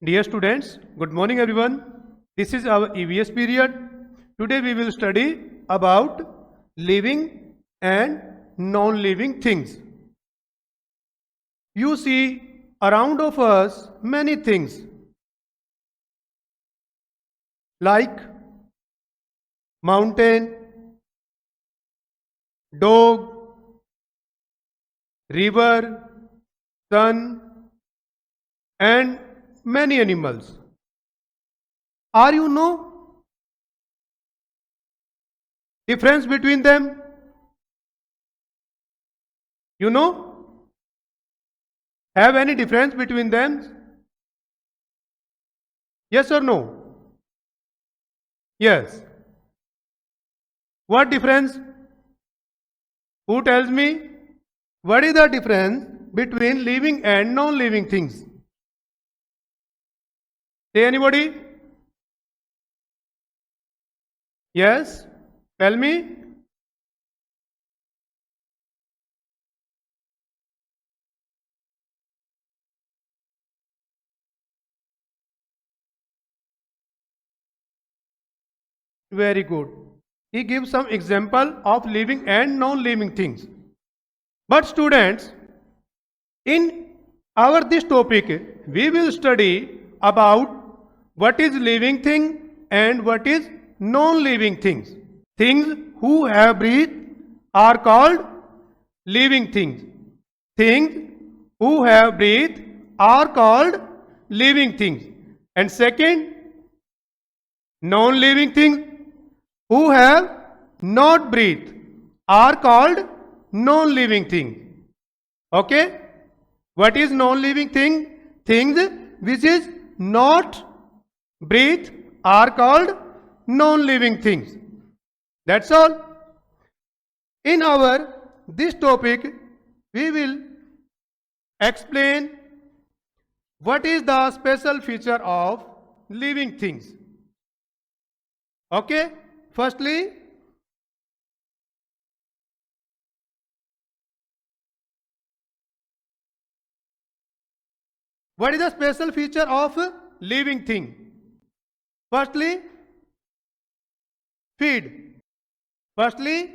Dear students, good morning everyone. This is our EVS period. Today we will study about living and non-living things. You see around of us many things like mountain, dog, river, sun and many animals. Are you know difference between them? You know? Have any difference between them? Yes or no? Yes. What difference? Who tells me? What is the difference between living and non-living things? Say anybody? Yes? Tell me. Very good. He gives some example of living and non-living things. But students, in our this topic, we will study about what is living thing and what is non-living things. Things who have breath are called living things. Things who have breath are called living things. And second, non-living things who have not breath are called non-living things. Okay? What is non-living thing? Things which is not breathe are called non-living things. That's all. In our this topic, we will explain what is the special feature of living things. Okay? Firstly, what is the special feature of living thing? Firstly, feed. Firstly,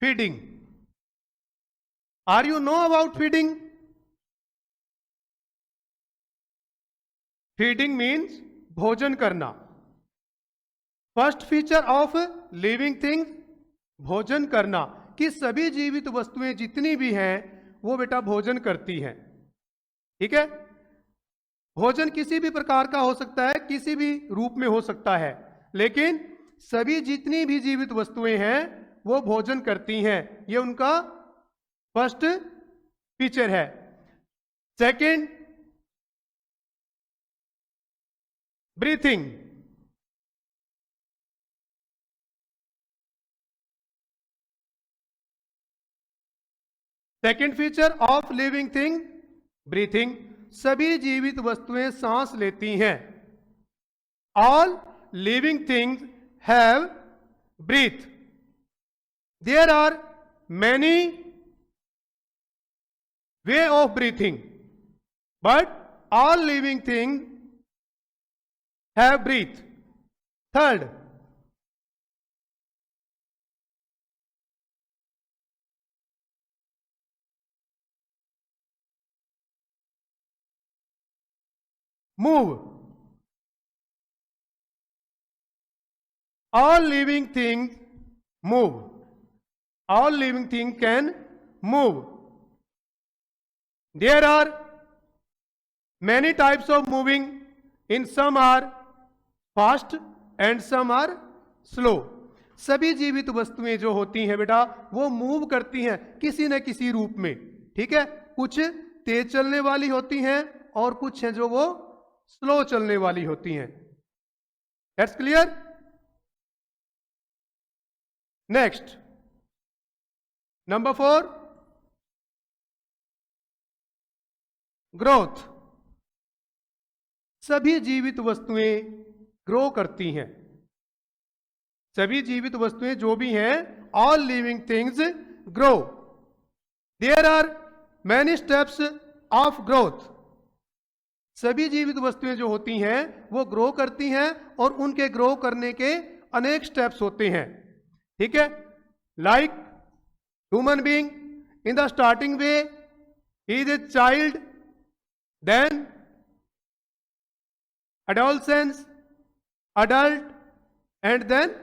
feeding. Are you know about feeding? Feeding means भोजन करना. First feature of living things भोजन करना, कि सभी जीवित वस्तुएं जितनी भी हैं वो बेटा भोजन करती हैं. ठीक है? भोजन किसी भी प्रकार का हो सकता है, किसी भी रूप में हो सकता है, लेकिन सभी जितनी भी जीवित वस्तुएं हैं वो भोजन करती हैं. ये उनका फर्स्ट फीचर है. Second, breathing. Second feature of living thing, breathing. सभी जीवित वस्तुएं सांस लेती हैं. All living things have breath. There are many way of breathing, but all living things have breath. Third, move. All living things move. All living things can move. There are many types of moving. In some are fast and some are slow. सभी जीवित वस्तुएं जो होती हैं बेटा वो move करती हैं किसी न किसी रूप में. ठीक है? कुछ तेज चलने वाली होती हैं और कुछ हैं जो वो स्लो चलने वाली होती हैं. That's clear? Next, number 4, growth. सभी जीवित वस्तुएं ग्रो करती हैं. सभी जीवित वस्तुएं जो भी हैं, all living things grow. There are many steps of growth. सभी जीवित वस्तुएं जो होती हैं वो ग्रो करती हैं और उनके ग्रो करने के अनेक स्टेप्स होते हैं, ठीक है। Like human being, in the starting way he is a child, then adolescence, adult, and then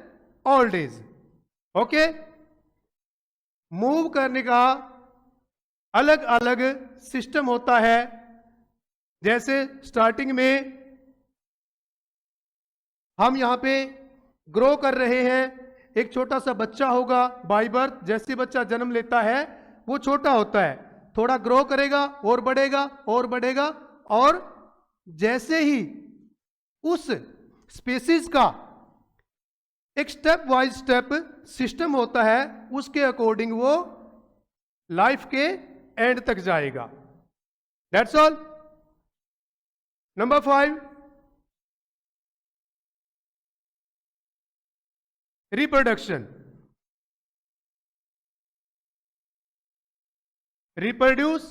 old age. Okay, move करने का अलग अलग सिस्टम होता है। जैसे स्टार्टिंग में हम यहां पे ग्रो कर रहे हैं, एक छोटा सा बच्चा होगा बाय बर्थ, जैसे बच्चा जन्म लेता है वो छोटा होता है, थोड़ा ग्रो करेगा और बढ़ेगा और बढ़ेगा, और जैसे ही उस स्पीसीज का एक स्टेप वाइज स्टेप सिस्टम होता है, उसके अकॉर्डिंग वो लाइफ के एंड तक जाएगा। That's all. Number 5, reproduction. Reproduce,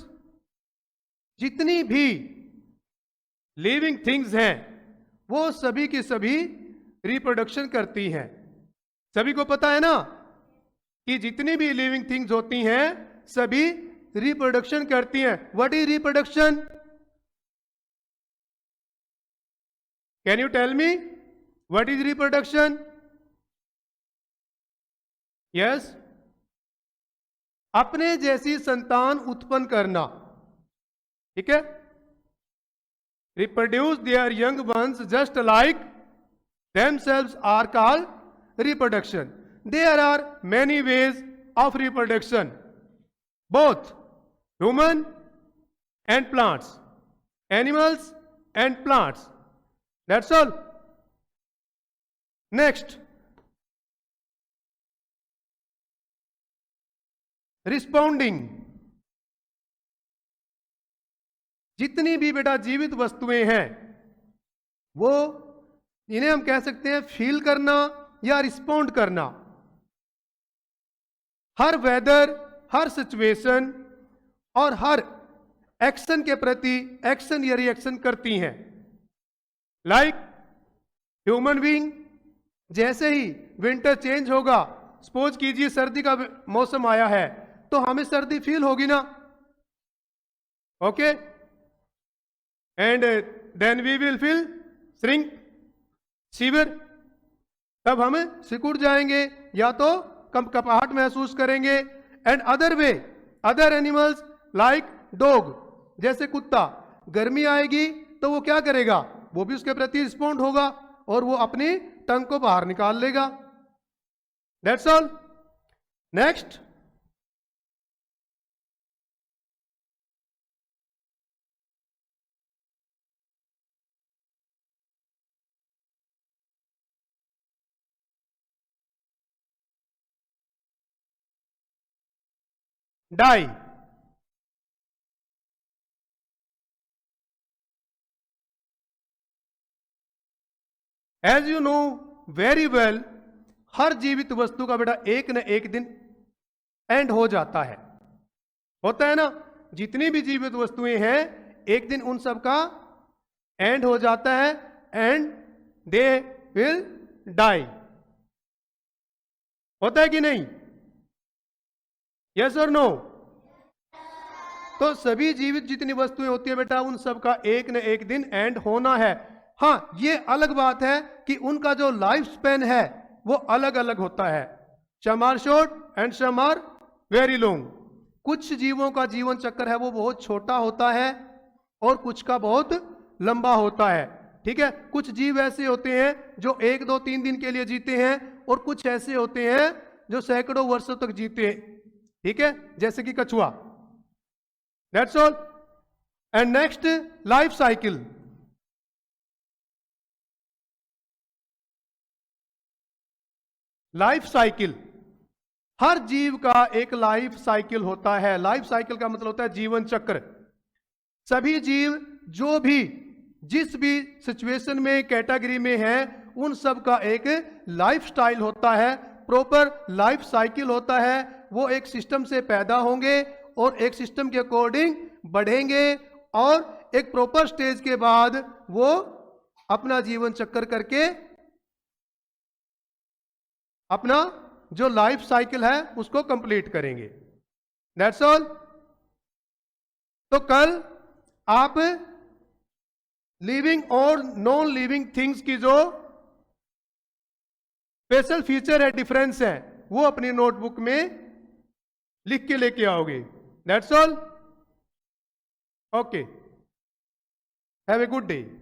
जितनी भी लिविंग थिंग्स हैं वो सभी की सभी रिप्रोडक्शन करती हैं। सभी को पता है ना कि जितनी भी लिविंग थिंग्स होती हैं सभी रिप्रोडक्शन करती हैं। What is reproduction? Can you tell me what is reproduction? Yes, अपने जैसी संतान उत्पन्न करना, ठीक है। Reproduce their young ones just like themselves are called reproduction. There are many ways of reproduction, both human and plants, animals and plants. That's all. Next, responding. जितनी भी बेटा जीवित वस्तुएं हैं वो, इन्हें हम कह सकते हैं फील करना या रिस्पॉन्ड करना। हर वेदर, हर सिचुएशन और हर एक्शन के प्रति एक्शन या रिएक्शन करती हैं। लाइक ह्यूमन बीइंग, जैसे ही विंटर चेंज होगा, सपोज कीजिए सर्दी का मौसम आया है तो हमें सर्दी फील होगी ना, okay. And then we will feel shrink, shiver, तब हम सिकुड़ जाएंगे या तो कपकपाहट महसूस करेंगे। And other way, other animals like dog, जैसे कुत्ता, गर्मी आएगी तो वो क्या करेगा, वो भी उसके प्रति रिस्पॉन्ड होगा और वो अपनी टंग को बाहर निकाल लेगा। That's all. Next, die. As you know very well, हर जीवित वस्तु का बेटा एक न एक दिन एंड हो जाता है, होता है ना। जितनी भी जीवित वस्तुएं हैं एक दिन उन सब का एंड हो जाता है, एंड दे विल डाई, होता है कि नहीं? यस और नो? तो सभी जीवित जितनी वस्तुएं होती है बेटा उन सब का एक न एक दिन एंड होना है। हाँ, ये अलग बात है कि उनका जो लाइफ स्पेन है वो अलग अलग होता है। Some are short and some are very long. कुछ जीवों का जीवन चक्र है वो बहुत छोटा होता है और कुछ का बहुत लंबा होता है, ठीक है। कुछ जीव ऐसे होते हैं जो 1, 2, 3 दिन के लिए जीते हैं और कुछ ऐसे होते हैं जो सैकड़ों वर्षों तक जीते हैं, ठीक है, जैसे कि कछुआ। That's all. And next, life cycle. Life cycle, हर जीव का एक लाइफ साइकिल होता है। लाइफ साइकिल का मतलब होता है जीवन चक्र। सभी जीव जो भी जिस भी सिचुएशन में, कैटेगरी में है, उन सब का एक लाइफ स्टाइल होता है, प्रॉपर लाइफ साइकिल होता है। वो एक सिस्टम से पैदा होंगे और एक सिस्टम के अकॉर्डिंग बढ़ेंगे और एक प्रॉपर स्टेज के बाद वो अपना जीवन चक्कर करके अपना जो लाइफ साइकिल है उसको कंप्लीट करेंगे। That's all. तो कल आप लिविंग और नॉन लिविंग थिंग्स की जो स्पेशल फीचर है, डिफरेंस है, वो अपनी नोटबुक में लिख के लेके आओगे। That's all. Okay, have a good day.